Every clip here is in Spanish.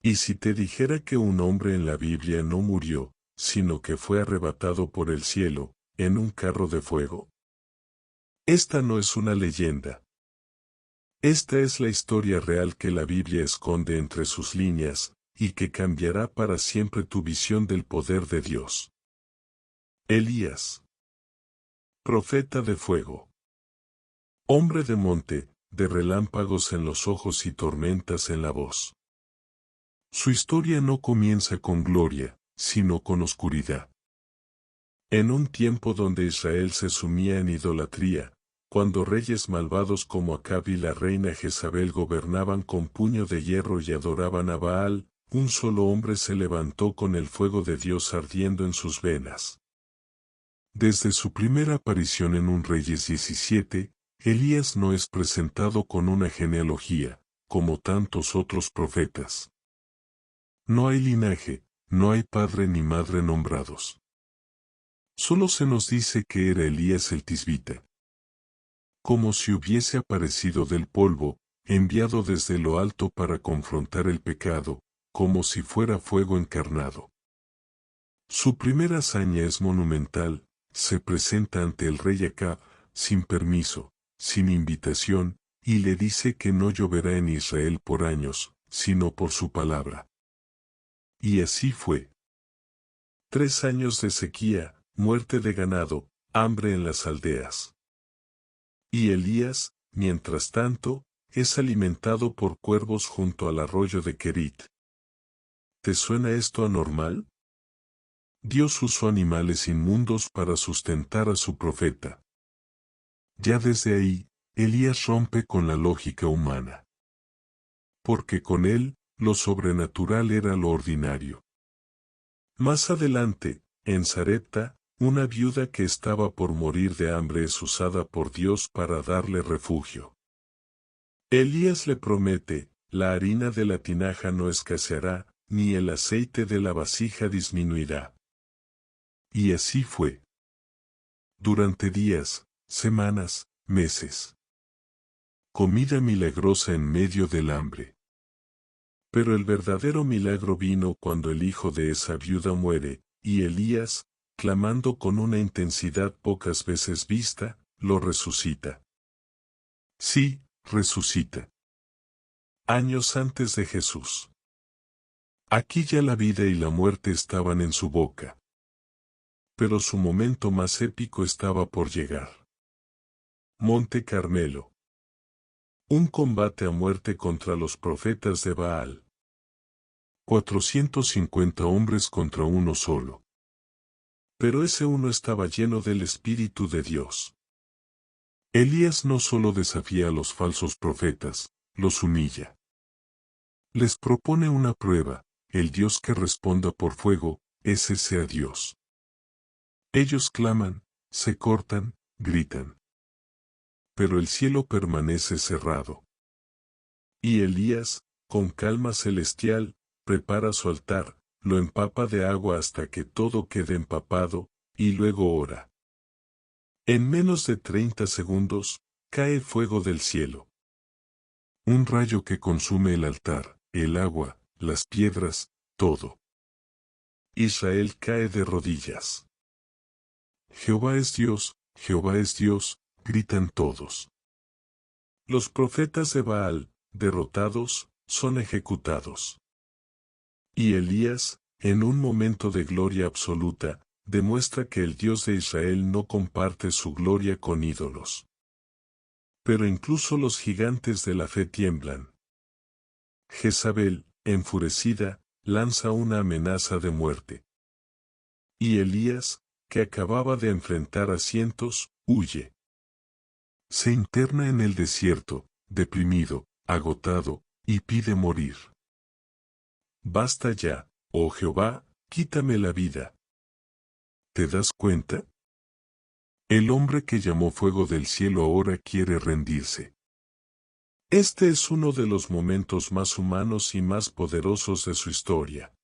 Y si te dijera que un hombre en la Biblia no murió, sino que fue arrebatado por el cielo, en un carro de fuego. Esta no es una leyenda. Esta es la historia real que la Biblia esconde entre sus líneas, y que cambiará para siempre tu visión del poder de Dios. Elías. Profeta de fuego. Hombre de monte, de relámpagos en los ojos y tormentas en la voz. Su historia no comienza con gloria, sino con oscuridad. En un tiempo donde Israel se sumía en idolatría, cuando reyes malvados como Acab y la reina Jezabel gobernaban con puño de hierro y adoraban a Baal, un solo hombre se levantó con el fuego de Dios ardiendo en sus venas. Desde su primera aparición en un Reyes 17, Elías no es presentado con una genealogía, como tantos otros profetas. No hay linaje, no hay padre ni madre nombrados. Solo se nos dice que era Elías el Tisbita. Como si hubiese aparecido del polvo, enviado desde lo alto para confrontar el pecado, como si fuera fuego encarnado. Su primera hazaña es monumental, se presenta ante el rey Acab, sin permiso, sin invitación, y le dice que no lloverá en Israel por años, sino por su palabra. Y así fue. 3 años de sequía, muerte de ganado, hambre en las aldeas. Y Elías, mientras tanto, es alimentado por cuervos junto al arroyo de Querit. ¿Te suena esto anormal? Dios usó animales inmundos para sustentar a su profeta. Ya desde ahí, Elías rompe con la lógica humana. Porque con él, lo sobrenatural era lo ordinario. Más adelante, en Sarepta, una viuda que estaba por morir de hambre es usada por Dios para darle refugio. Elías le promete, la harina de la tinaja no escaseará, ni el aceite de la vasija disminuirá. Y así fue. Durante días, semanas, meses. Comida milagrosa en medio del hambre. Pero el verdadero milagro vino cuando el hijo de esa viuda muere, y Elías, clamando con una intensidad pocas veces vista, lo resucita. Sí, resucita. Años antes de Jesús. Aquí ya la vida y la muerte estaban en su boca. Pero su momento más épico estaba por llegar. Monte Carmelo. Un combate a muerte contra los profetas de Baal. 450 hombres contra uno solo. Pero ese uno estaba lleno del Espíritu de Dios. Elías no solo desafía a los falsos profetas, los humilla. Les propone una prueba, el Dios que responda por fuego, ese sea Dios. Ellos claman, se cortan, gritan. Pero el cielo permanece cerrado. Y Elías, con calma celestial, prepara su altar, lo empapa de agua hasta que todo quede empapado, y luego ora. En menos de 30 segundos, cae fuego del cielo. Un rayo que consume el altar, el agua, las piedras, todo. Israel cae de rodillas. Jehová es Dios, gritan todos. Los profetas de Baal, derrotados, son ejecutados. Y Elías, en un momento de gloria absoluta, demuestra que el Dios de Israel no comparte su gloria con ídolos. Pero incluso los gigantes de la fe tiemblan. Jezabel, enfurecida, lanza una amenaza de muerte. Y Elías, que acababa de enfrentar a cientos, huye. Se interna en el desierto, deprimido, agotado, y pide morir. Basta ya, oh Jehová, quítame la vida. ¿Te das cuenta? El hombre que llamó fuego del cielo ahora quiere rendirse. Este es uno de los momentos más humanos y más poderosos de su historia.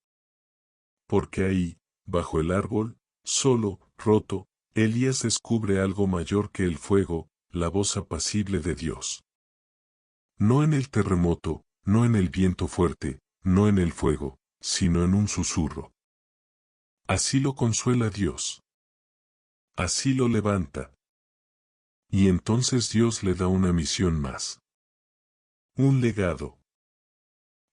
Porque ahí, bajo el árbol, solo, roto, Elías descubre algo mayor que el fuego, la voz apacible de Dios. No en el terremoto, no en el viento fuerte, no en el fuego, sino en un susurro. Así lo consuela Dios. Así lo levanta. Y entonces Dios le da una misión más. Un legado.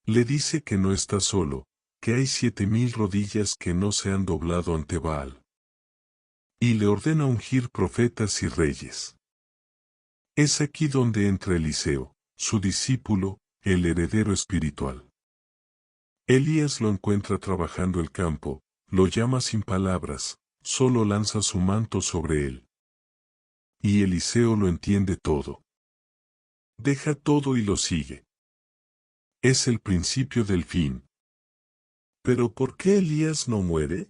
Le dice que no está solo, que hay 7000 rodillas que no se han doblado ante Baal. Y le ordena ungir profetas y reyes. Es aquí donde entra Eliseo, su discípulo, el heredero espiritual. Elías lo encuentra trabajando el campo, lo llama sin palabras, solo lanza su manto sobre él. Y Eliseo lo entiende todo. Deja todo y lo sigue. Es el principio del fin. Pero ¿por qué Elías no muere?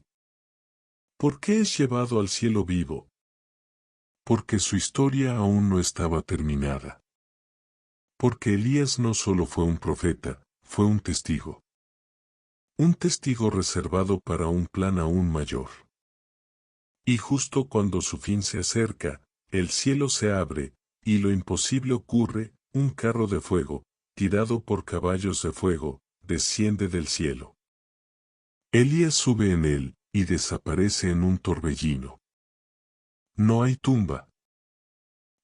¿Por qué es llevado al cielo vivo? Porque su historia aún no estaba terminada. Porque Elías no solo fue un profeta, fue un testigo. Un testigo reservado para un plan aún mayor. Y justo cuando su fin se acerca, el cielo se abre, y lo imposible ocurre, un carro de fuego, tirado por caballos de fuego, desciende del cielo. Elías sube en él, y desaparece en un torbellino. No hay tumba.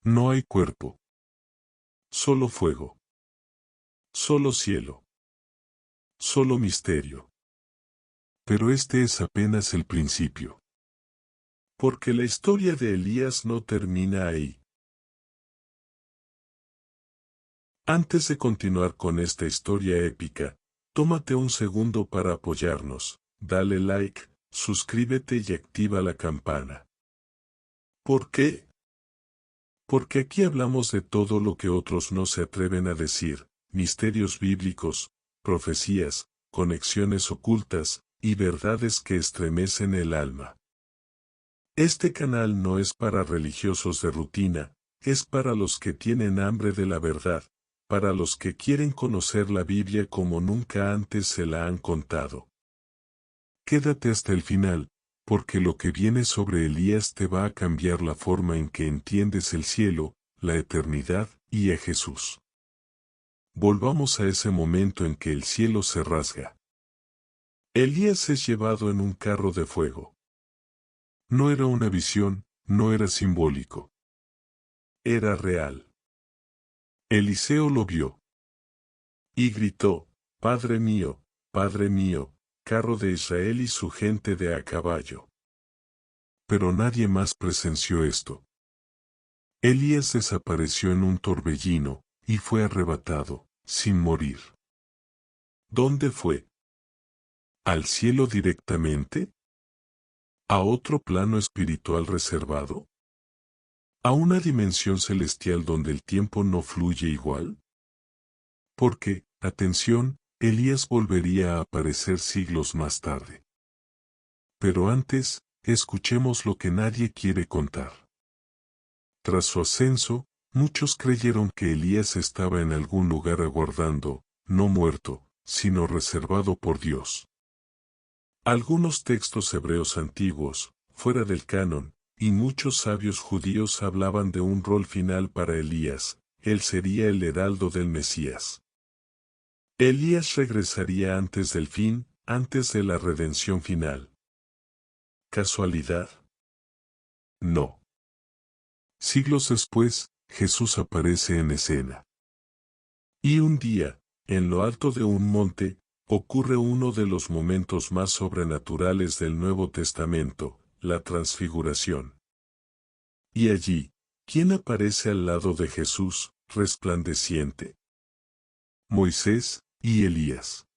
No hay cuerpo. Solo fuego. Solo cielo. Solo misterio. Pero este es apenas el principio. Porque la historia de Elías no termina ahí. Antes de continuar con esta historia épica, tómate un segundo para apoyarnos, dale like, suscríbete y activa la campana. ¿Por qué? Porque aquí hablamos de todo lo que otros no se atreven a decir, misterios bíblicos, profecías, conexiones ocultas, y verdades que estremecen el alma. Este canal no es para religiosos de rutina, es para los que tienen hambre de la verdad, para los que quieren conocer la Biblia como nunca antes se la han contado. Quédate hasta el final, porque lo que viene sobre Elías te va a cambiar la forma en que entiendes el cielo, la eternidad y a Jesús. Volvamos a ese momento en que el cielo se rasga. Elías es llevado en un carro de fuego. No era una visión, no era simbólico. Era real. Eliseo lo vio. Y gritó, Padre mío, carro de Israel y su gente de a caballo. Pero nadie más presenció esto. Elías desapareció en un torbellino, y fue arrebatado, sin morir. ¿Dónde fue? ¿Al cielo directamente? ¿A otro plano espiritual reservado? ¿A una dimensión celestial donde el tiempo no fluye igual? Porque, atención, Elías volvería a aparecer siglos más tarde. Pero antes, escuchemos lo que nadie quiere contar. Tras su ascenso, muchos creyeron que Elías estaba en algún lugar aguardando, no muerto, sino reservado por Dios. Algunos textos hebreos antiguos, fuera del canon, y muchos sabios judíos hablaban de un rol final para Elías, él sería el heraldo del Mesías. Elías regresaría antes del fin, antes de la redención final. ¿Casualidad? No. Siglos después, Jesús aparece en escena. Y un día, en lo alto de un monte, ocurre uno de los momentos más sobrenaturales del Nuevo Testamento, la transfiguración. Y allí, ¿quién aparece al lado de Jesús, resplandeciente? Moisés y Elías.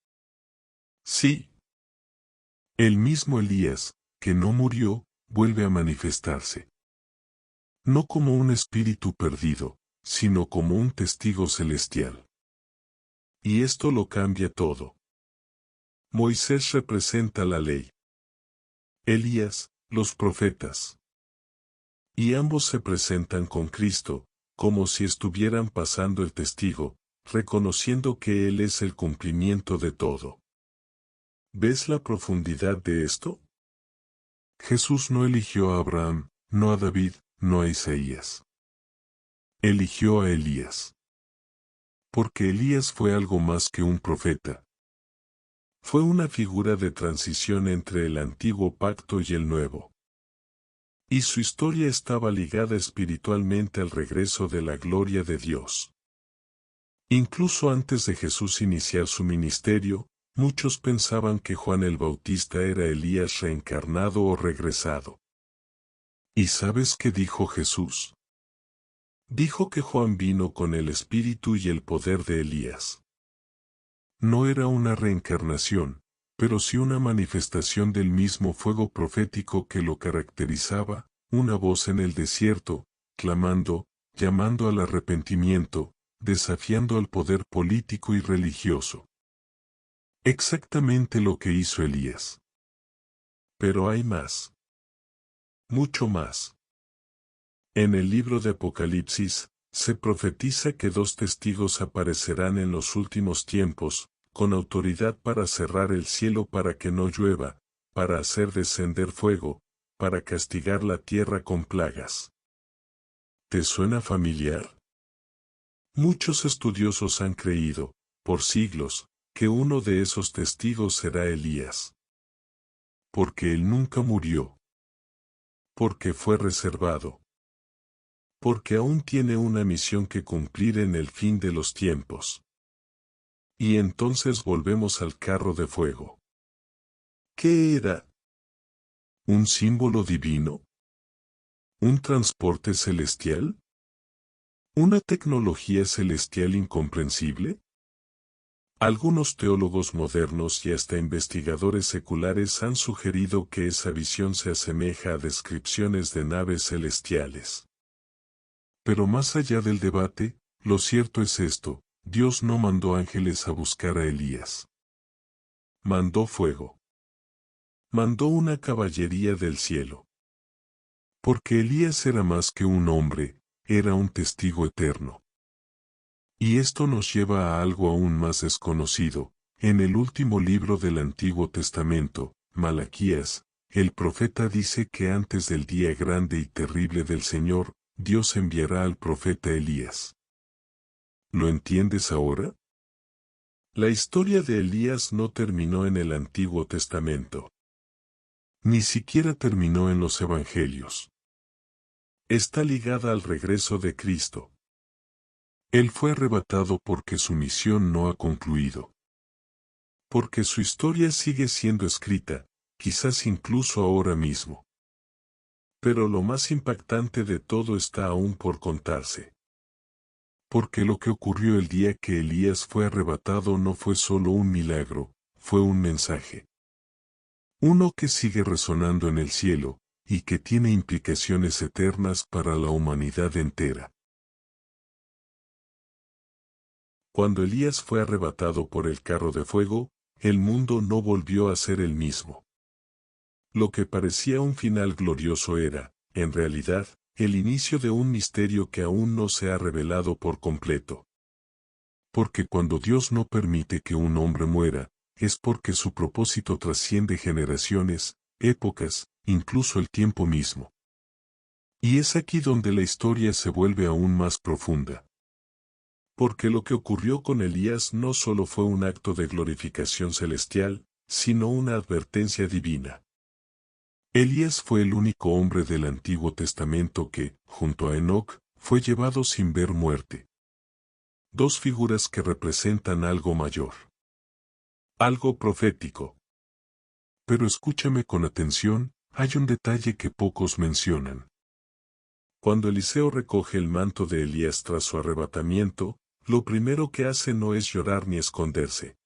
Sí. El mismo Elías, que no murió, vuelve a manifestarse. No como un espíritu perdido, sino como un testigo celestial. Y esto lo cambia todo. Moisés representa la ley. Elías, los profetas. Y ambos se presentan con Cristo, como si estuvieran pasando el testigo, reconociendo que Él es el cumplimiento de todo. ¿Ves la profundidad de esto? Jesús no eligió a Abraham, no a David, no a Isaías. Eligió a Elías. Porque Elías fue algo más que un profeta. Fue una figura de transición entre el antiguo pacto y el nuevo. Y su historia estaba ligada espiritualmente al regreso de la gloria de Dios. Incluso antes de Jesús iniciar su ministerio, muchos pensaban que Juan el Bautista era Elías reencarnado o regresado. ¿Y sabes qué dijo Jesús? Dijo que Juan vino con el espíritu y el poder de Elías. No era una reencarnación, pero sí una manifestación del mismo fuego profético que lo caracterizaba, una voz en el desierto, clamando, llamando al arrepentimiento, desafiando al poder político y religioso. Exactamente lo que hizo Elías. Pero hay más. Mucho más. En el libro de Apocalipsis, se profetiza que 2 testigos aparecerán en los últimos tiempos, con autoridad para cerrar el cielo para que no llueva, para hacer descender fuego, para castigar la tierra con plagas. ¿Te suena familiar? Muchos estudiosos han creído, por siglos, que uno de esos testigos será Elías. Porque él nunca murió. Porque fue reservado. Porque aún tiene una misión que cumplir en el fin de los tiempos. Y entonces volvemos al carro de fuego. ¿Qué era? ¿Un símbolo divino? ¿Un transporte celestial? ¿Una tecnología celestial incomprensible? Algunos teólogos modernos y hasta investigadores seculares han sugerido que esa visión se asemeja a descripciones de naves celestiales. Pero más allá del debate, lo cierto es esto: Dios no mandó ángeles a buscar a Elías. Mandó fuego. Mandó una caballería del cielo. Porque Elías era más que un hombre, era un testigo eterno. Y esto nos lleva a algo aún más desconocido. En el último libro del Antiguo Testamento, Malaquías, el profeta dice que antes del día grande y terrible del Señor, Dios enviará al profeta Elías. ¿Lo entiendes ahora? La historia de Elías no terminó en el Antiguo Testamento. Ni siquiera terminó en los Evangelios. Está ligada al regreso de Cristo. Él fue arrebatado porque su misión no ha concluido. Porque su historia sigue siendo escrita, quizás incluso ahora mismo. Pero lo más impactante de todo está aún por contarse. Porque lo que ocurrió el día que Elías fue arrebatado no fue solo un milagro, fue un mensaje. Uno que sigue resonando en el cielo, y que tiene implicaciones eternas para la humanidad entera. Cuando Elías fue arrebatado por el carro de fuego, el mundo no volvió a ser el mismo. Lo que parecía un final glorioso era, en realidad, el inicio de un misterio que aún no se ha revelado por completo. Porque cuando Dios no permite que un hombre muera, es porque su propósito trasciende generaciones, épocas, incluso el tiempo mismo. Y es aquí donde la historia se vuelve aún más profunda. Porque lo que ocurrió con Elías no solo fue un acto de glorificación celestial, sino una advertencia divina. Elías fue el único hombre del Antiguo Testamento que, junto a Enoc, fue llevado sin ver muerte. 2 figuras que representan algo mayor. Algo profético. Pero escúchame con atención, hay un detalle que pocos mencionan. Cuando Eliseo recoge el manto de Elías tras su arrebatamiento, lo primero que hace no es llorar ni esconderse.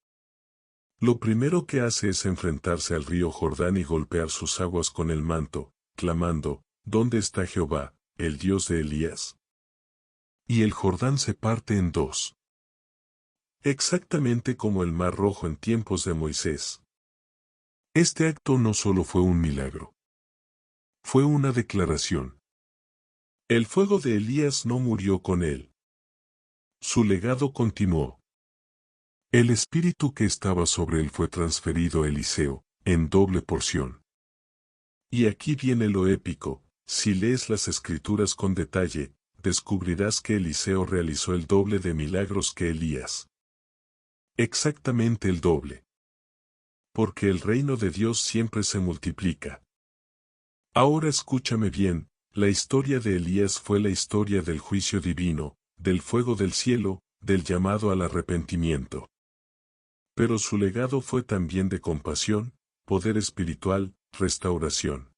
Lo primero que hace es enfrentarse al río Jordán y golpear sus aguas con el manto, clamando, ¿dónde está Jehová, el Dios de Elías? Y el Jordán se parte en 2. Exactamente como el Mar Rojo en tiempos de Moisés. Este acto no solo fue un milagro. Fue una declaración. El fuego de Elías no murió con él. Su legado continuó. El espíritu que estaba sobre él fue transferido a Eliseo, en doble porción. Y aquí viene lo épico: si lees las Escrituras con detalle, descubrirás que Eliseo realizó el doble de milagros que Elías. Exactamente el doble. porque el reino de Dios siempre se multiplica. Ahora escúchame bien, la historia de Elías fue la historia del juicio divino, del fuego del cielo, del llamado al arrepentimiento. Pero su legado fue también de compasión, poder espiritual, restauración.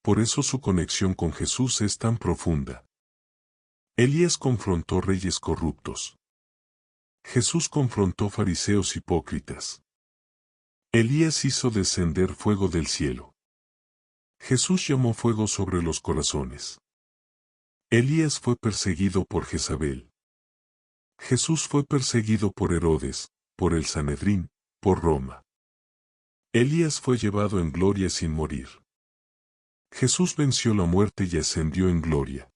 Por eso su conexión con Jesús es tan profunda. Elías confrontó reyes corruptos. Jesús confrontó fariseos hipócritas. Elías hizo descender fuego del cielo. Jesús llamó fuego sobre los corazones. Elías fue perseguido por Jezabel. Jesús fue perseguido por Herodes, por el Sanedrín, por Roma. Elías fue llevado en gloria sin morir. Jesús venció la muerte y ascendió en gloria.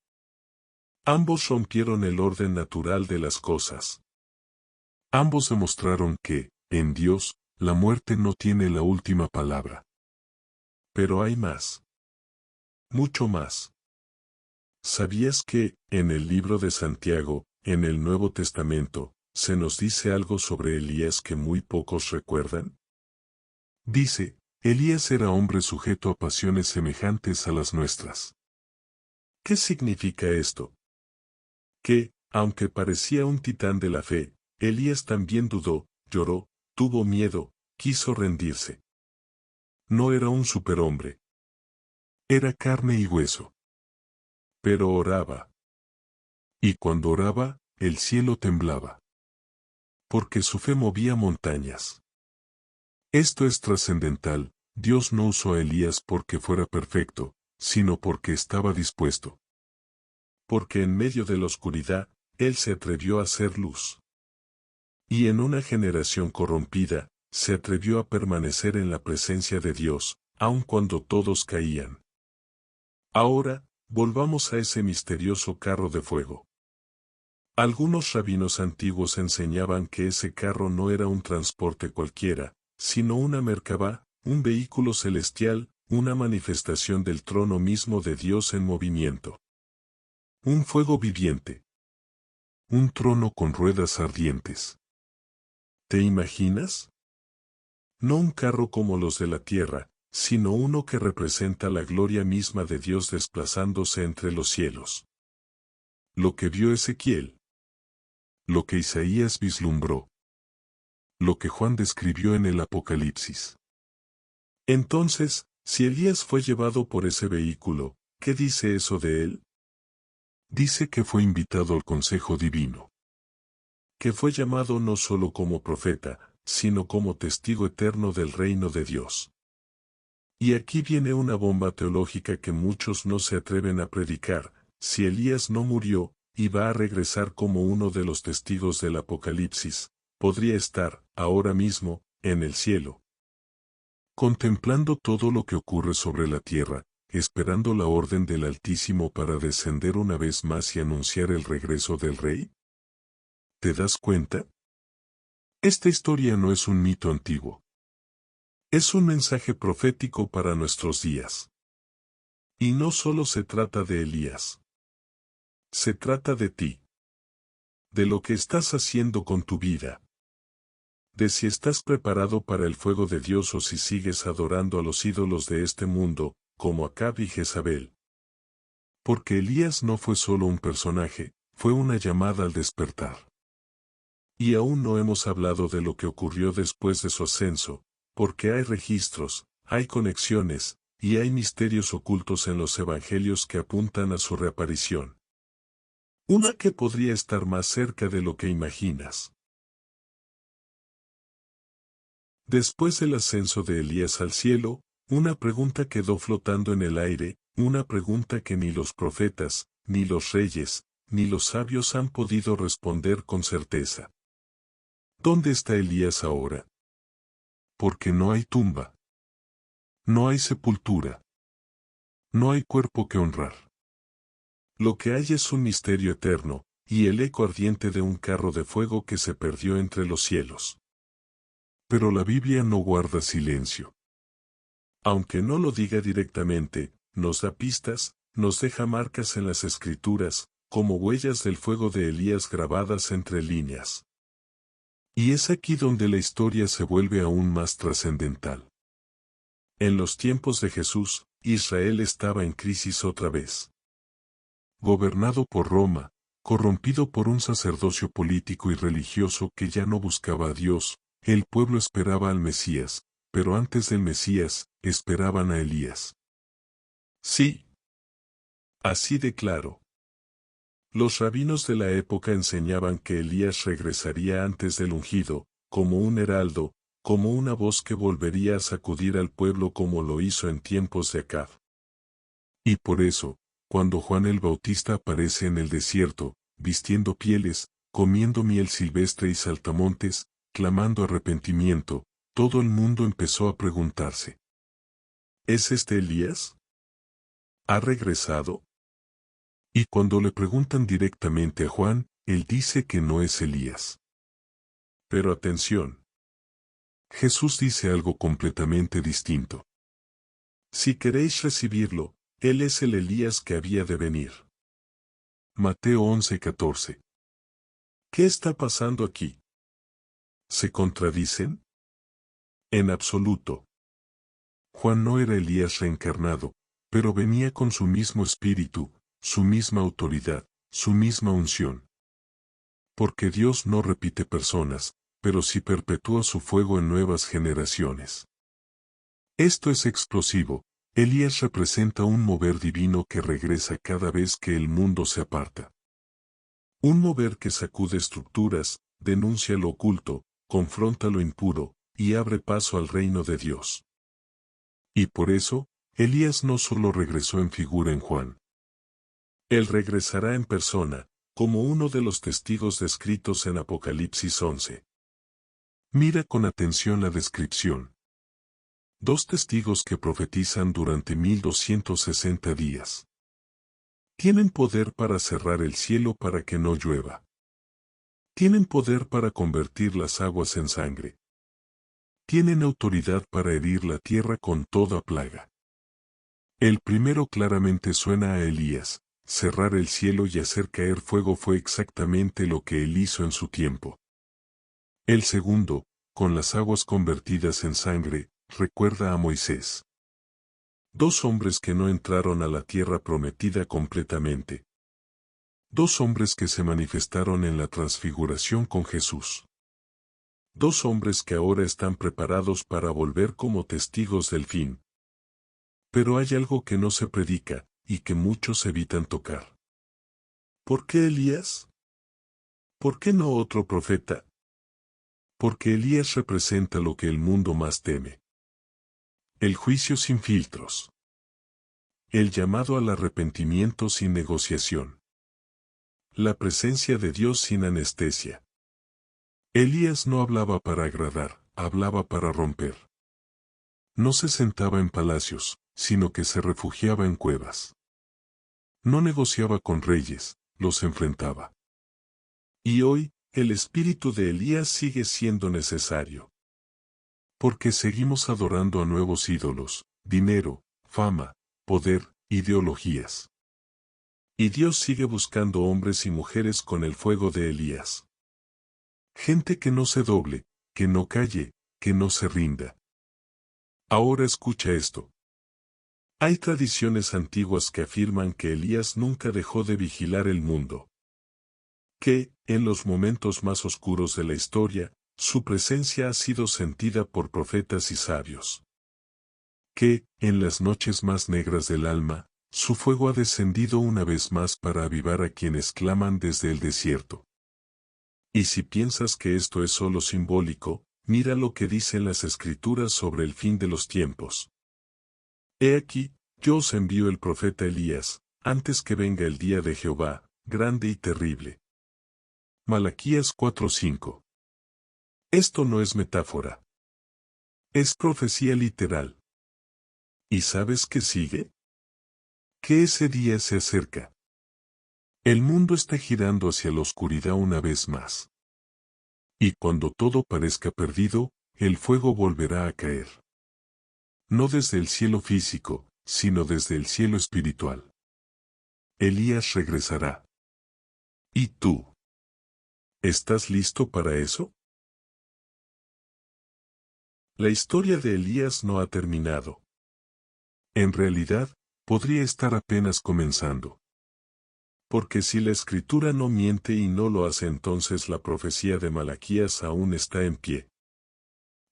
Ambos rompieron el orden natural de las cosas. Ambos demostraron que, en Dios, la muerte no tiene la última palabra. Pero hay más. Mucho más. ¿Sabías que, en el libro de Santiago, en el Nuevo Testamento, se nos dice algo sobre Elías que muy pocos recuerdan? Dice, Elías era hombre sujeto a pasiones semejantes a las nuestras. ¿Qué significa esto? Que, aunque parecía un titán de la fe, Elías también dudó, lloró, tuvo miedo, quiso rendirse. No era un superhombre. Era carne y hueso. Pero oraba. Y cuando oraba, el cielo temblaba. Porque su fe movía montañas. Esto es trascendental, Dios no usó a Elías porque fuera perfecto, sino porque estaba dispuesto. Porque en medio de la oscuridad, él se atrevió a hacer luz. Y en una generación corrompida, se atrevió a permanecer en la presencia de Dios, aun cuando todos caían. Ahora, volvamos a ese misterioso carro de fuego. Algunos rabinos antiguos enseñaban que ese carro no era un transporte cualquiera, sino una merkabá, un vehículo celestial, una manifestación del trono mismo de Dios en movimiento. Un fuego viviente. Un trono con ruedas ardientes. ¿Te imaginas? No un carro como los de la tierra, sino uno que representa la gloria misma de Dios desplazándose entre los cielos. Lo que vio Ezequiel. Lo que Isaías vislumbró. Lo que Juan describió en el Apocalipsis. Entonces, si Elías fue llevado por ese vehículo, ¿qué dice eso de él? Dice que fue invitado al consejo divino. Que fue llamado no solo como profeta, sino como testigo eterno del reino de Dios. Y aquí viene una bomba teológica que muchos no se atreven a predicar: si Elías no murió, y va a regresar como uno de los testigos del Apocalipsis, podría estar, ahora mismo, en el cielo, contemplando todo lo que ocurre sobre la tierra, esperando la orden del Altísimo para descender una vez más y anunciar el regreso del Rey. ¿Te das cuenta? Esta historia no es un mito antiguo. Es un mensaje profético para nuestros días. Y no solo se trata de Elías. Se trata de ti. De lo que estás haciendo con tu vida. De si estás preparado para el fuego de Dios o si sigues adorando a los ídolos de este mundo, como Acab y Jezabel. Porque Elías no fue solo un personaje, fue una llamada al despertar. Y aún no hemos hablado de lo que ocurrió después de su ascenso, porque hay registros, hay conexiones, y hay misterios ocultos en los evangelios que apuntan a su reaparición. Una que podría estar más cerca de lo que imaginas. Después del ascenso de Elías al cielo, una pregunta quedó flotando en el aire, una pregunta que ni los profetas, ni los reyes, ni los sabios han podido responder con certeza. ¿Dónde está Elías ahora? Porque no hay tumba. No hay sepultura. No hay cuerpo que honrar. Lo que hay es un misterio eterno, y el eco ardiente de un carro de fuego que se perdió entre los cielos. Pero la Biblia no guarda silencio. Aunque no lo diga directamente, nos da pistas, nos deja marcas en las Escrituras, como huellas del fuego de Elías grabadas entre líneas. Y es aquí donde la historia se vuelve aún más trascendental. En los tiempos de Jesús, Israel estaba en crisis otra vez. Gobernado por Roma, corrompido por un sacerdocio político y religioso que ya no buscaba a Dios, el pueblo esperaba al Mesías, pero antes del Mesías, esperaban a Elías. Sí. Así de claro. Los rabinos de la época enseñaban que Elías regresaría antes del ungido, como un heraldo, como una voz que volvería a sacudir al pueblo como lo hizo en tiempos de Acab. Y por eso, cuando Juan el Bautista aparece en el desierto, vistiendo pieles, comiendo miel silvestre y saltamontes, clamando arrepentimiento, todo el mundo empezó a preguntarse: ¿es este Elías? ¿Ha regresado? Y cuando le preguntan directamente a Juan, él dice que no es Elías. Pero atención. Jesús dice algo completamente distinto. Si queréis recibirlo, él es el Elías que había de venir. Mateo 11:14. ¿Qué está pasando aquí? ¿Se contradicen? En absoluto. Juan no era Elías reencarnado, pero venía con su mismo espíritu, su misma autoridad, su misma unción. Porque Dios no repite personas, pero sí perpetúa su fuego en nuevas generaciones. Esto es explosivo. Elías representa un mover divino que regresa cada vez que el mundo se aparta. Un mover que sacude estructuras, denuncia lo oculto, confronta lo impuro, y abre paso al reino de Dios. Y por eso, Elías no solo regresó en figura en Juan. Él regresará en persona, como uno de los testigos descritos en Apocalipsis 11. Mira con atención la descripción. 2 testigos que profetizan durante 1260 días. Tienen poder para cerrar el cielo para que no llueva. Tienen poder para convertir las aguas en sangre. Tienen autoridad para herir la tierra con toda plaga. El primero claramente suena a Elías. Cerrar el cielo y hacer caer fuego fue exactamente lo que él hizo en su tiempo. El segundo, con las aguas convertidas en sangre, recuerda a Moisés. 2 hombres que no entraron a la tierra prometida completamente. 2 hombres que se manifestaron en la transfiguración con Jesús. 2 hombres que ahora están preparados para volver como testigos del fin. Pero hay algo que no se predica, y que muchos evitan tocar. ¿Por qué Elías? ¿Por qué no otro profeta? Porque Elías representa lo que el mundo más teme. El juicio sin filtros. El llamado al arrepentimiento sin negociación. La presencia de Dios sin anestesia. Elías no hablaba para agradar, hablaba para romper. No se sentaba en palacios, sino que se refugiaba en cuevas. No negociaba con reyes, los enfrentaba. Y hoy, el espíritu de Elías sigue siendo necesario. Porque seguimos adorando a nuevos ídolos, dinero, fama, poder, ideologías. Y Dios sigue buscando hombres y mujeres con el fuego de Elías. Gente que no se doble, que no calle, que no se rinda. Ahora escucha esto. Hay tradiciones antiguas que afirman que Elías nunca dejó de vigilar el mundo. Que, en los momentos más oscuros de la historia, su presencia ha sido sentida por profetas y sabios. Que, en las noches más negras del alma, su fuego ha descendido una vez más para avivar a quienes claman desde el desierto. Y si piensas que esto es solo simbólico, mira lo que dicen las Escrituras sobre el fin de los tiempos. He aquí, yo os envío el profeta Elías, antes que venga el día de Jehová, grande y terrible. Malaquías 4:5. Esto no es metáfora. Es profecía literal. ¿Y sabes qué sigue? Que ese día se acerca. El mundo está girando hacia la oscuridad una vez más. Y cuando todo parezca perdido, el fuego volverá a caer. No desde el cielo físico, sino desde el cielo espiritual. Elías regresará. ¿Y tú? ¿Estás listo para eso? La historia de Elías no ha terminado. En realidad, podría estar apenas comenzando. Porque si la Escritura no miente y no lo hace, entonces la profecía de Malaquías aún está en pie.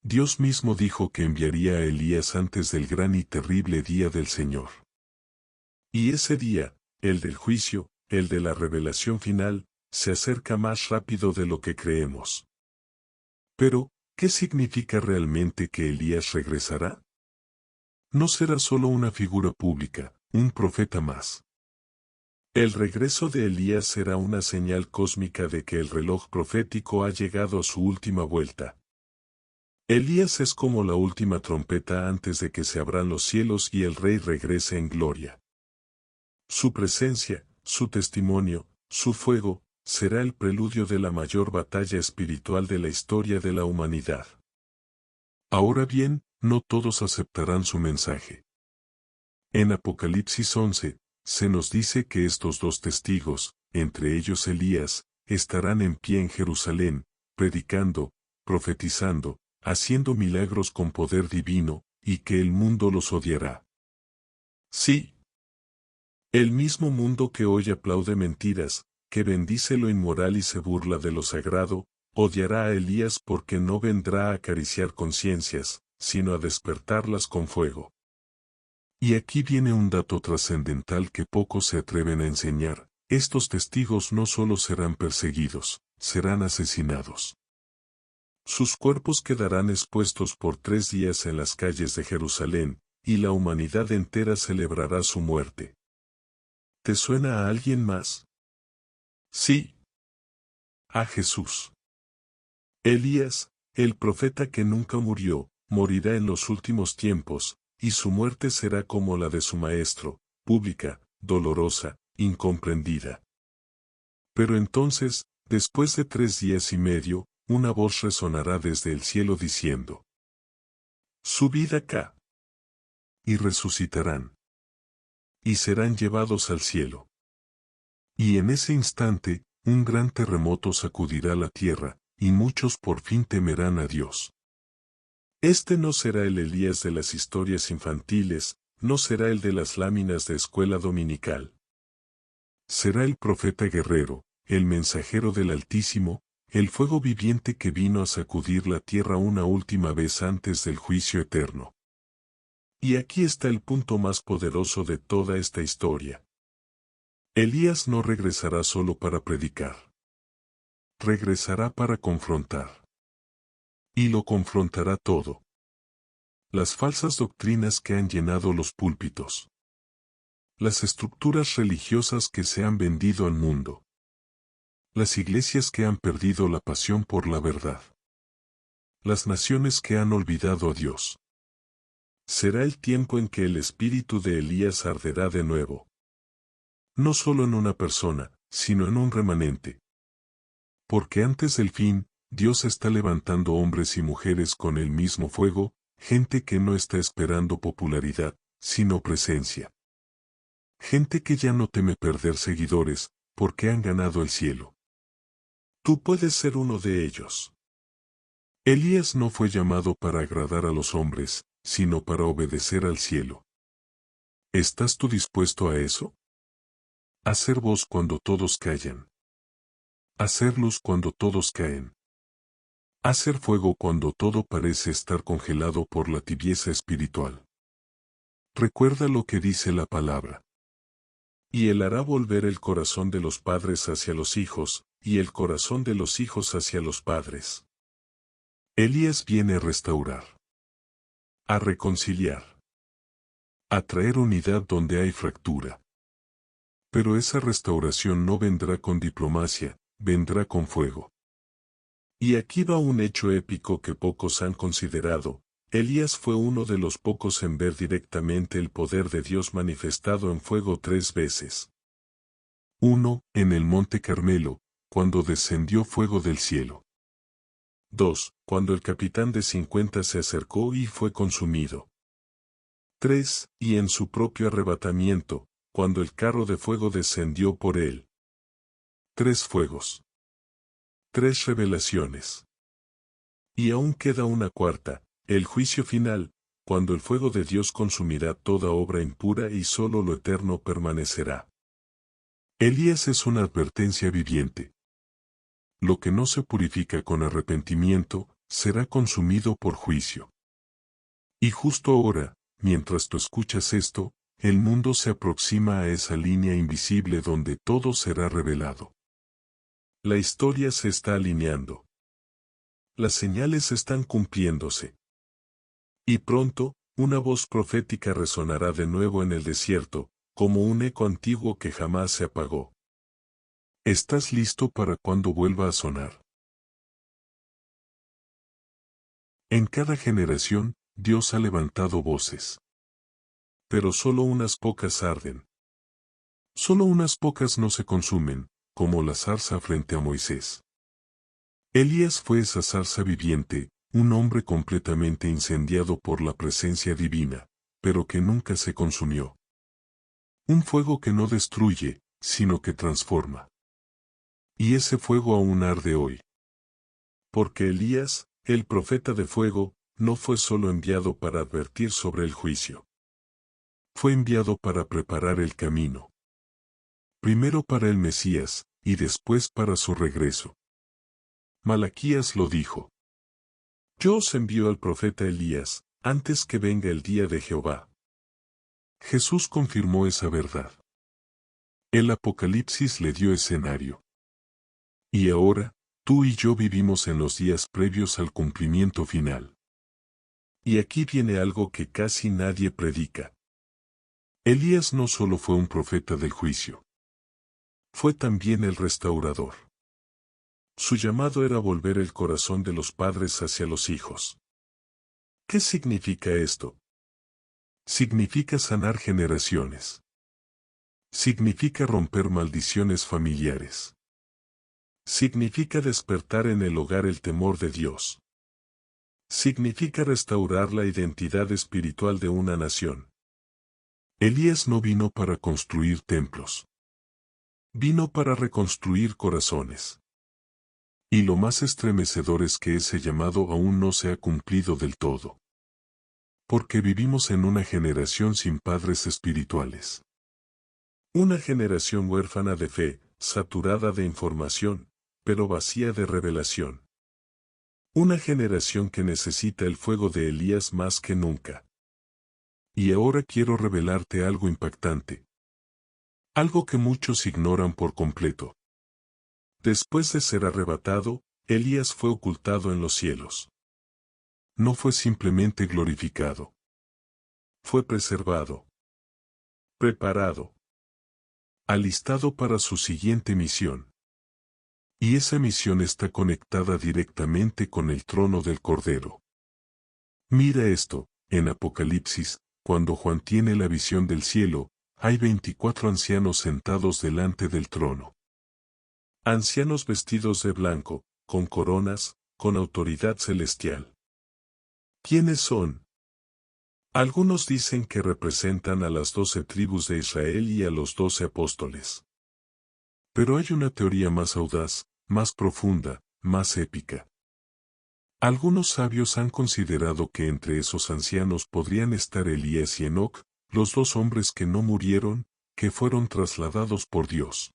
Dios mismo dijo que enviaría a Elías antes del gran y terrible día del Señor. Y ese día, el del juicio, el de la revelación final, se acerca más rápido de lo que creemos. Pero, ¿qué significa realmente que Elías regresará? No será solo una figura pública, un profeta más. El regreso de Elías será una señal cósmica de que el reloj profético ha llegado a su última vuelta. Elías es como la última trompeta antes de que se abran los cielos y el rey regrese en gloria. Su presencia, su testimonio, su fuego, será el preludio de la mayor batalla espiritual de la historia de la humanidad. Ahora bien, no todos aceptarán su mensaje. En Apocalipsis 11, se nos dice que estos dos testigos, entre ellos Elías, estarán en pie en Jerusalén, predicando, profetizando, haciendo milagros con poder divino, y que el mundo los odiará. Sí. El mismo mundo que hoy aplaude mentiras, que bendice lo inmoral y se burla de lo sagrado, odiará a Elías porque no vendrá a acariciar conciencias, sino a despertarlas con fuego. Y aquí viene un dato trascendental que pocos se atreven a enseñar: estos testigos no solo serán perseguidos, serán asesinados. Sus cuerpos quedarán expuestos por 3 días en las calles de Jerusalén, y la humanidad entera celebrará su muerte. ¿Te suena a alguien más? Sí. A Jesús. Elías, el profeta que nunca murió, morirá en los últimos tiempos, y su muerte será como la de su maestro, pública, dolorosa, incomprendida. Pero entonces, después de 3 días y medio, una voz resonará desde el cielo diciendo: subid acá. Y resucitarán. Y serán llevados al cielo. Y en ese instante, un gran terremoto sacudirá la tierra, y muchos por fin temerán a Dios. Este no será el Elías de las historias infantiles, no será el de las láminas de escuela dominical. Será el profeta guerrero, el mensajero del Altísimo, el fuego viviente que vino a sacudir la tierra una última vez antes del juicio eterno. Y aquí está el punto más poderoso de toda esta historia. Elías no regresará solo para predicar. Regresará para confrontar. Y lo confrontará todo. Las falsas doctrinas que han llenado los púlpitos. Las estructuras religiosas que se han vendido al mundo. Las iglesias que han perdido la pasión por la verdad. Las naciones que han olvidado a Dios. Será el tiempo en que el espíritu de Elías arderá de nuevo. No solo en una persona, sino en un remanente. Porque antes del fin, Dios está levantando hombres y mujeres con el mismo fuego, gente que no está esperando popularidad, sino presencia. Gente que ya no teme perder seguidores, porque han ganado el cielo. Tú puedes ser uno de ellos. Elías no fue llamado para agradar a los hombres, sino para obedecer al cielo. ¿Estás tú dispuesto a eso? Hacer voz cuando todos callan. Hacer luz cuando todos caen. Hacer fuego cuando todo parece estar congelado por la tibieza espiritual. Recuerda lo que dice la palabra. Y él hará volver el corazón de los padres hacia los hijos, y el corazón de los hijos hacia los padres. Elías viene a restaurar. A reconciliar. A traer unidad donde hay fractura. Pero esa restauración no vendrá con diplomacia, vendrá con fuego. Y aquí va un hecho épico que pocos han considerado. Elías fue uno de los pocos en ver directamente el poder de Dios manifestado en fuego 3 veces. 1. En el monte Carmelo, cuando descendió fuego del cielo. 2. Cuando el capitán de 50 se acercó y fue consumido. 3. Y en su propio arrebatamiento, cuando el carro de fuego descendió por él. 3 fuegos. 3 revelaciones. Y aún queda una cuarta, El juicio final, cuando el fuego de Dios consumirá toda obra impura y solo lo eterno permanecerá. Elías es una advertencia viviente. Lo que no se purifica con arrepentimiento, será consumido por juicio. Y justo ahora, mientras tú escuchas esto, el mundo se aproxima a esa línea invisible donde todo será revelado. La historia se está alineando. Las señales están cumpliéndose. Y pronto, una voz profética resonará de nuevo en el desierto, como un eco antiguo que jamás se apagó. ¿Estás listo para cuando vuelva a sonar? En cada generación, Dios ha levantado voces. Pero solo unas pocas arden. Solo unas pocas no se consumen, como la zarza frente a Moisés. Elías fue esa zarza viviente, un hombre completamente incendiado por la presencia divina, pero que nunca se consumió. Un fuego que no destruye, sino que transforma. Y ese fuego aún arde hoy. Porque Elías, el profeta de fuego, no fue solo enviado para advertir sobre el juicio. Fue enviado para preparar el camino. Primero para el Mesías, y después para su regreso. Malaquías lo dijo. Yo os envío al profeta Elías, antes que venga el día de Jehová. Jesús confirmó esa verdad. El Apocalipsis le dio escenario. Y ahora, tú y yo vivimos en los días previos al cumplimiento final. Y aquí viene algo que casi nadie predica. Elías no solo fue un profeta del juicio. Fue también el restaurador. Su llamado era volver el corazón de los padres hacia los hijos. ¿Qué significa esto? Significa sanar generaciones. Significa romper maldiciones familiares. Significa despertar en el hogar el temor de Dios. Significa restaurar la identidad espiritual de una nación. Elías no vino para construir templos. Vino para reconstruir corazones. Y lo más estremecedor es que ese llamado aún no se ha cumplido del todo. Porque vivimos en una generación sin padres espirituales. Una generación huérfana de fe, saturada de información, pero vacía de revelación. Una generación que necesita el fuego de Elías más que nunca. Y ahora quiero revelarte algo impactante. Algo que muchos ignoran por completo. Después de ser arrebatado, Elías fue ocultado en los cielos. No fue simplemente glorificado. Fue preservado. Preparado. Alistado para su siguiente misión. Y esa misión está conectada directamente con el trono del Cordero. Mira esto, en Apocalipsis, cuando Juan tiene la visión del cielo, hay 24 ancianos sentados delante del trono. Ancianos vestidos de blanco, con coronas, con autoridad celestial. ¿Quiénes son? Algunos dicen que representan a las 12 tribus de Israel y a los 12 apóstoles. Pero hay una teoría más audaz, más profunda, más épica. Algunos sabios han considerado que entre esos ancianos podrían estar Elías y Enoc, los dos hombres que no murieron, que fueron trasladados por Dios.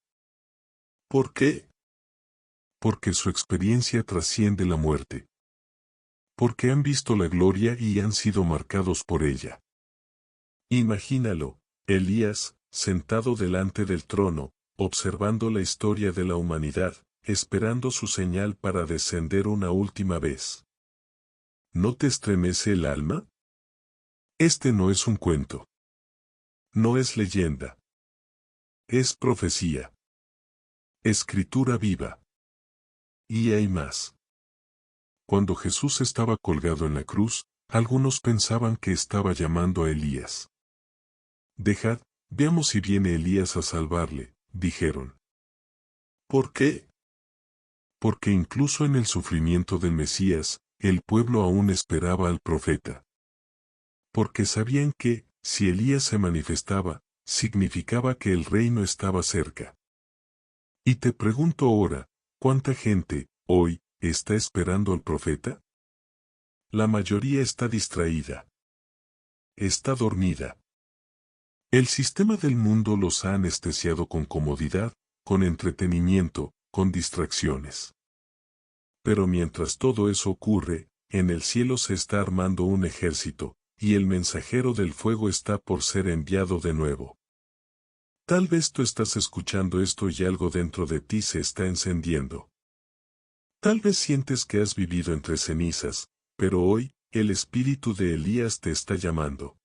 ¿Por qué? Porque su experiencia trasciende la muerte. Porque han visto la gloria y han sido marcados por ella. Imagínalo, Elías, sentado delante del trono, observando la historia de la humanidad, esperando su señal para descender una última vez. ¿No te estremece el alma? Este no es un cuento. No es leyenda. Es profecía. Escritura viva. Y hay más. Cuando Jesús estaba colgado en la cruz, algunos pensaban que estaba llamando a Elías. Dejad, veamos si viene Elías a salvarle, dijeron. ¿Por qué? Porque incluso en el sufrimiento del Mesías, el pueblo aún esperaba al profeta. Porque sabían que, si Elías se manifestaba, significaba que el reino estaba cerca. Y te pregunto ahora, ¿cuánta gente, hoy, está esperando al profeta? La mayoría está distraída. Está dormida. El sistema del mundo los ha anestesiado con comodidad, con entretenimiento, con distracciones. Pero mientras todo eso ocurre, en el cielo se está armando un ejército, y el mensajero del fuego está por ser enviado de nuevo. Tal vez tú estás escuchando esto y algo dentro de ti se está encendiendo. Tal vez sientes que has vivido entre cenizas, pero hoy, el espíritu de Elías te está llamando.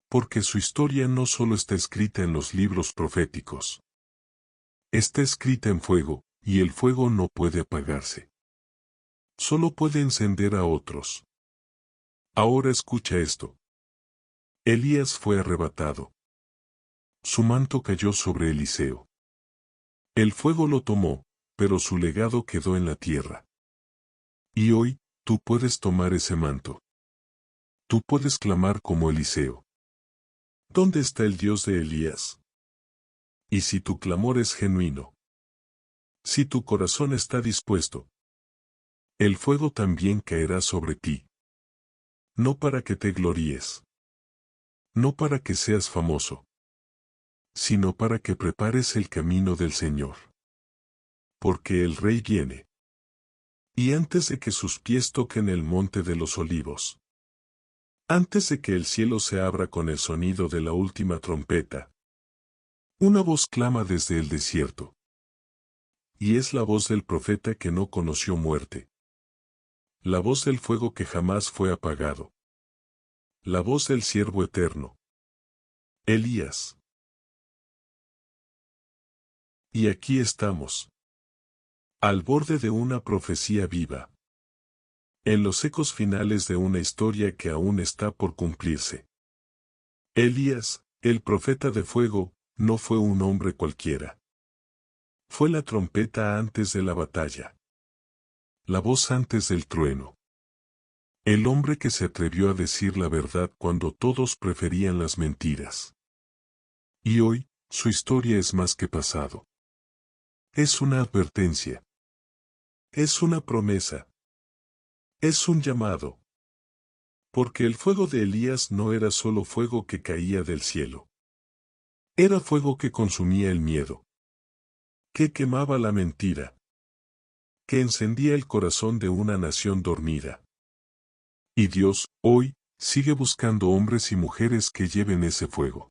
Porque su historia no solo está escrita en los libros proféticos. Está escrita en fuego, y el fuego no puede apagarse. Solo puede encender a otros. Ahora escucha esto. Elías fue arrebatado. Su manto cayó sobre Eliseo. El fuego lo tomó, pero su legado quedó en la tierra. Y hoy, tú puedes tomar ese manto. Tú puedes clamar como Eliseo. ¿Dónde está el Dios de Elías? Y si tu clamor es genuino, si tu corazón está dispuesto, el fuego también caerá sobre ti. No para que te gloríes. No para que seas famoso. Sino para que prepares el camino del Señor. Porque el Rey viene. Y antes de que sus pies toquen el monte de los olivos. Antes de que el cielo se abra con el sonido de la última trompeta. Una voz clama desde el desierto. Y es la voz del profeta que no conoció muerte. La voz del fuego que jamás fue apagado. La voz del siervo eterno. Elías. Y aquí estamos. Al borde de una profecía viva. En los ecos finales de una historia que aún está por cumplirse. Elías, el profeta de fuego, no fue un hombre cualquiera. Fue la trompeta antes de la batalla. La voz antes del trueno. El hombre que se atrevió a decir la verdad cuando todos preferían las mentiras. Y hoy, su historia es más que pasado. Es una advertencia. Es una promesa. Es un llamado. Porque el fuego de Elías no era solo fuego que caía del cielo. Era fuego que consumía el miedo. Que quemaba la mentira. Que encendía el corazón de una nación dormida. Y Dios, hoy, sigue buscando hombres y mujeres que lleven ese fuego.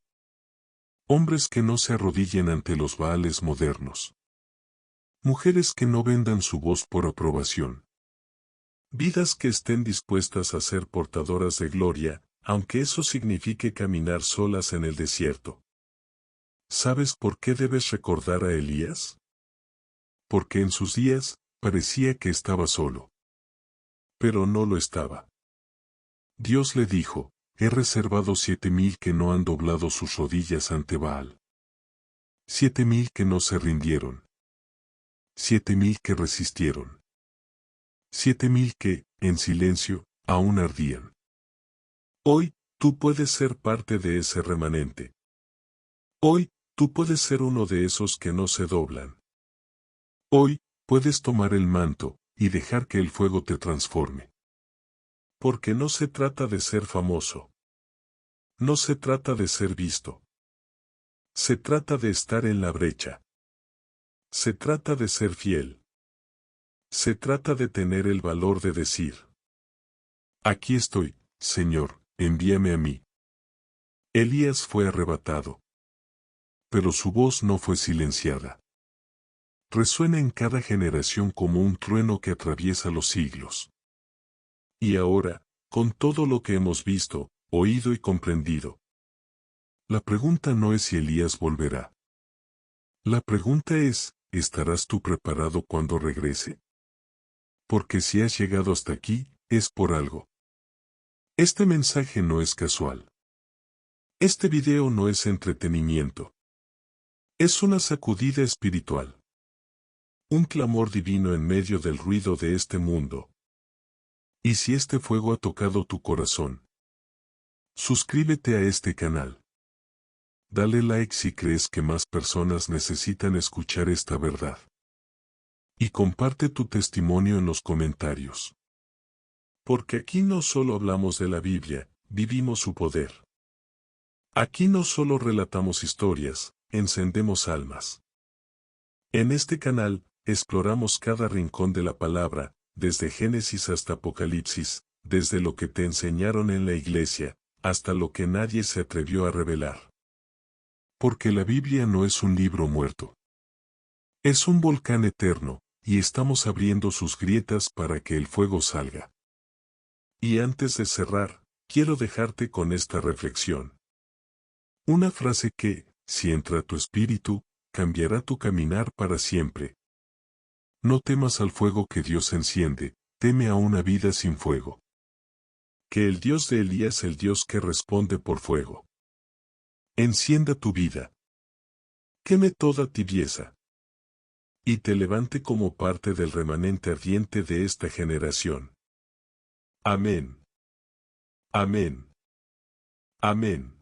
Hombres que no se arrodillen ante los baales modernos. Mujeres que no vendan su voz por aprobación. Vidas que estén dispuestas a ser portadoras de gloria, aunque eso signifique caminar solas en el desierto. ¿Sabes por qué debes recordar a Elías? Porque en sus días, parecía que estaba solo. Pero no lo estaba. Dios le dijo, he reservado 7,000 que no han doblado sus rodillas ante Baal. 7,000 que no se rindieron. 7,000 que resistieron. 7,000 que, en silencio, aún ardían. Hoy, tú puedes ser parte de ese remanente. Hoy, tú puedes ser uno de esos que no se doblan. Hoy, puedes tomar el manto, y dejar que el fuego te transforme. Porque no se trata de ser famoso. No se trata de ser visto. Se trata de estar en la brecha. Se trata de ser fiel. Se trata de tener el valor de decir: aquí estoy, Señor, envíame a mí. Elías fue arrebatado. Pero su voz no fue silenciada. Resuena en cada generación como un trueno que atraviesa los siglos. Y ahora, con todo lo que hemos visto, oído y comprendido, la pregunta no es si Elías volverá. La pregunta es, ¿estarás tú preparado cuando regrese? Porque si has llegado hasta aquí, es por algo. Este mensaje no es casual. Este video no es entretenimiento. Es una sacudida espiritual. Un clamor divino en medio del ruido de este mundo. Y si este fuego ha tocado tu corazón, suscríbete a este canal. Dale like si crees que más personas necesitan escuchar esta verdad. Y comparte tu testimonio en los comentarios. Porque aquí no solo hablamos de la Biblia, vivimos su poder. Aquí no solo relatamos historias, encendemos almas. En este canal, exploramos cada rincón de la palabra, desde Génesis hasta Apocalipsis, desde lo que te enseñaron en la iglesia, hasta lo que nadie se atrevió a revelar. Porque la Biblia no es un libro muerto. Es un volcán eterno, y estamos abriendo sus grietas para que el fuego salga. Y antes de cerrar, quiero dejarte con esta reflexión. Una frase que, si entra a tu espíritu, cambiará tu caminar para siempre. No temas al fuego que Dios enciende, teme a una vida sin fuego. Que el Dios de Elías es el Dios que responde por fuego. Encienda tu vida. Queme toda tibieza. Y te levante como parte del remanente ardiente de esta generación. Amén. Amén. Amén.